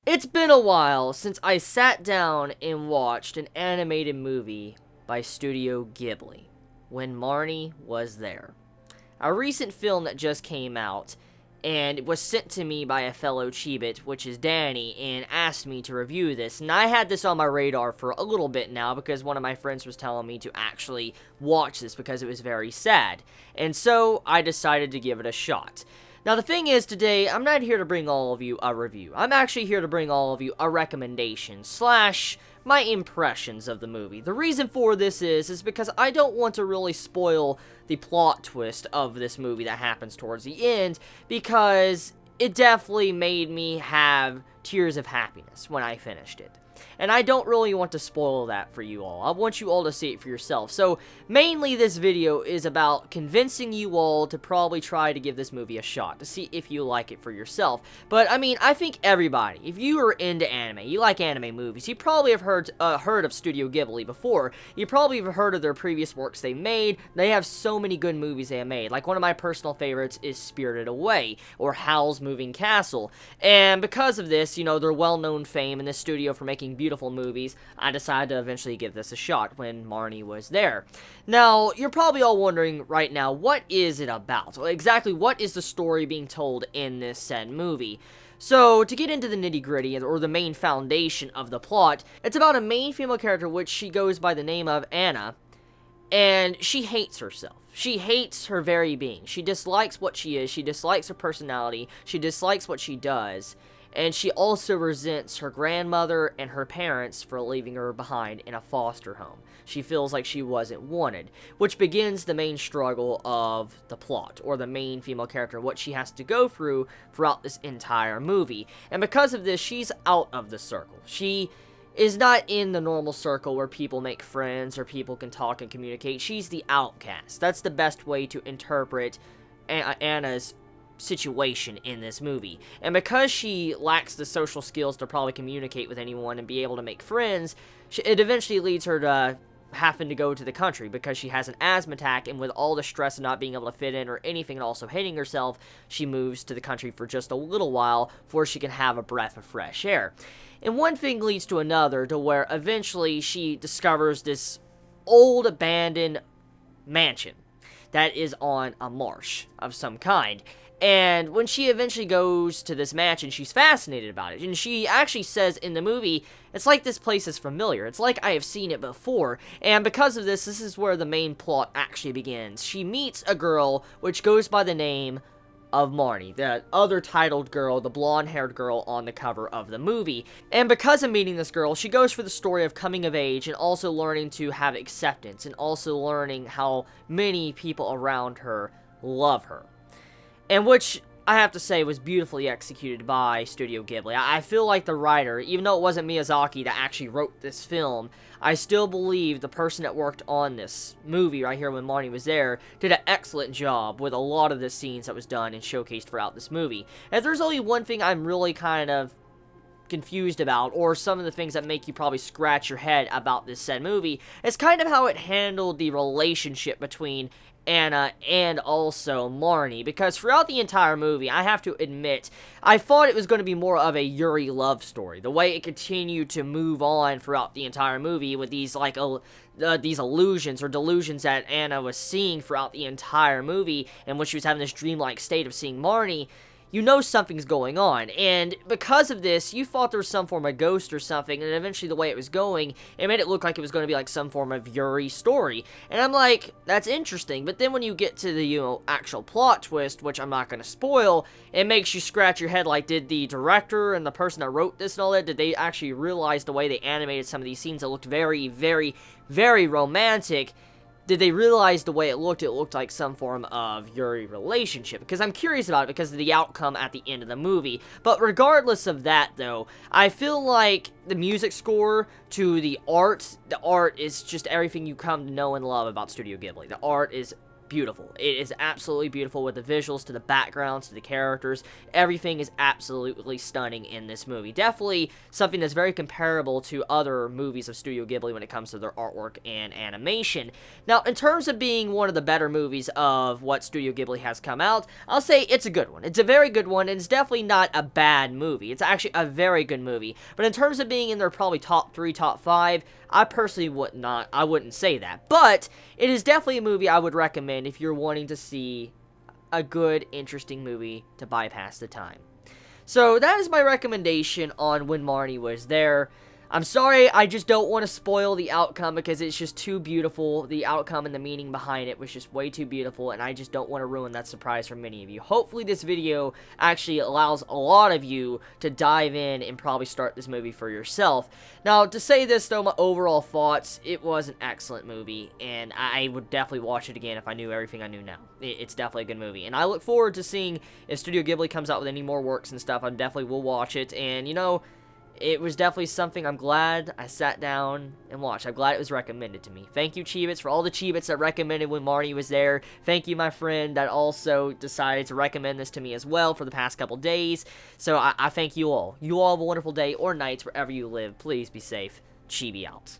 It's been a while since I sat down and watched an animated movie by Studio Ghibli, when Marnie was there. A recent film that just came out, and it was sent to me by a fellow Chibit, which is Danny, and asked me to review this. And I had this on my radar for a little bit now, because one of my friends was telling me to actually watch this because it was very sad. And so, I decided to give it a shot. Now, the thing is, today, I'm not here to bring all of you a review. I'm actually here to bring all of you a recommendation, / my impressions of the movie. The reason for this is because I don't want to really spoil the plot twist of this movie that happens towards the end, because it definitely made me have tears of happiness when I finished it. And I don't really want to spoil that for you all. I want you all to see it for yourself. So, mainly this video is about convincing you all to probably try to give this movie a shot, to see if you like it for yourself. But, I mean, I think everybody, if you are into anime, you like anime movies, you probably have heard of Studio Ghibli before. You probably have heard of their previous works they made. They have so many good movies they have made. Like, one of my personal favorites is Spirited Away, or Howl's Moving Castle. And because of this, you know, their well-known fame in this studio for making beautiful movies, I decided to eventually give this a shot when Marnie was there. Now, you're probably all wondering right now, what is it about? Exactly what is the story being told in this said movie? So, to get into the nitty-gritty, or the main foundation of the plot, it's about a main female character which she goes by the name of Anna, and she hates herself. She hates her very being. She dislikes what she is, she dislikes her personality, she dislikes what she does. And she also resents her grandmother and her parents for leaving her behind in a foster home. She feels like she wasn't wanted, which begins the main struggle of the plot, or the main female character, what she has to go through throughout this entire movie. And because of this, she's out of the circle. She is not in the normal circle where people make friends or people can talk and communicate. She's the outcast. That's the best way to interpret Anna's situation in this movie. And because she lacks the social skills to probably communicate with anyone and be able to make friends, it eventually leads her to having to go to the country because she has an asthma attack, and with all the stress of not being able to fit in or anything and also hating herself, she moves to the country for just a little while before she can have a breath of fresh air. And one thing leads to another, to where eventually she discovers this old abandoned mansion that is on a marsh of some kind. And when she eventually goes to this mansion, she's fascinated about it. And she actually says in the movie, it's like this place is familiar. It's like I have seen it before. And because of this, this is where the main plot actually begins. She meets a girl which goes by the name of Marnie, the other titled girl, the blonde-haired girl on the cover of the movie. And because of meeting this girl, she goes for the story of coming of age and also learning to have acceptance, and also learning how many people around her love her. And which, I have to say, was beautifully executed by Studio Ghibli. I feel like the writer, even though it wasn't Miyazaki that actually wrote this film, I still believe the person that worked on this movie right here when Marnie was there did an excellent job with a lot of the scenes that was done and showcased throughout this movie. And if there's only one thing I'm really kind of confused about, or some of the things that make you probably scratch your head about this said movie, it's kind of how it handled the relationship between Anna and also Marnie, because throughout the entire movie, I have to admit, I thought it was going to be more of a Yuri love story. The way it continued to move on throughout the entire movie with these, like, these illusions or delusions that Anna was seeing throughout the entire movie, and when she was having this dreamlike state of seeing Marnie, you know something's going on, and because of this, you thought there was some form of ghost or something, and eventually the way it was going, it made it look like it was going to be like some form of Yuri story, and I'm like, that's interesting, but then when you get to the, you know, actual plot twist, which I'm not going to spoil, it makes you scratch your head like, did the director and the person that wrote this and all that, did they actually realize the way they animated some of these scenes that looked very, very, very romantic? Did they realize the way it looked like some form of Yuri relationship? Because I'm curious about it because of the outcome at the end of the movie. But regardless of that, though, I feel like the music score to the art is just everything you come to know and love about Studio Ghibli. The art is beautiful. It is absolutely beautiful with the visuals, to the backgrounds, to the characters. Everything is absolutely stunning in this movie. Definitely something that's very comparable to other movies of Studio Ghibli when it comes to their artwork and animation. Now, in terms of being one of the better movies of what Studio Ghibli has come out, I'll say it's a good one. It's a very good one, and it's definitely not a bad movie. It's actually a very good movie. But in terms of being in their probably top 3, top 5, I personally wouldn't say that. But it is definitely a movie I would recommend if you're wanting to see a good, interesting movie to bypass the time. So that is my recommendation on When Marnie Was There. I'm sorry, I just don't want to spoil the outcome because it's just too beautiful. The outcome and the meaning behind it was just way too beautiful, and I just don't want to ruin that surprise for many of you. Hopefully this video actually allows a lot of you to dive in and probably start this movie for yourself. Now, to say this though, my overall thoughts, it was an excellent movie, and I would definitely watch it again if I knew everything I knew now. It's definitely a good movie, and I look forward to seeing if Studio Ghibli comes out with any more works and stuff. I definitely will watch it, and you know, it was definitely something I'm glad I sat down and watched. I'm glad it was recommended to me. Thank you, Chibits, for all the Chibits that recommended When Marnie Was There. Thank you, my friend, that also decided to recommend this to me as well for the past couple days. So I thank you all. You all have a wonderful day or night wherever you live. Please be safe. Chibi out.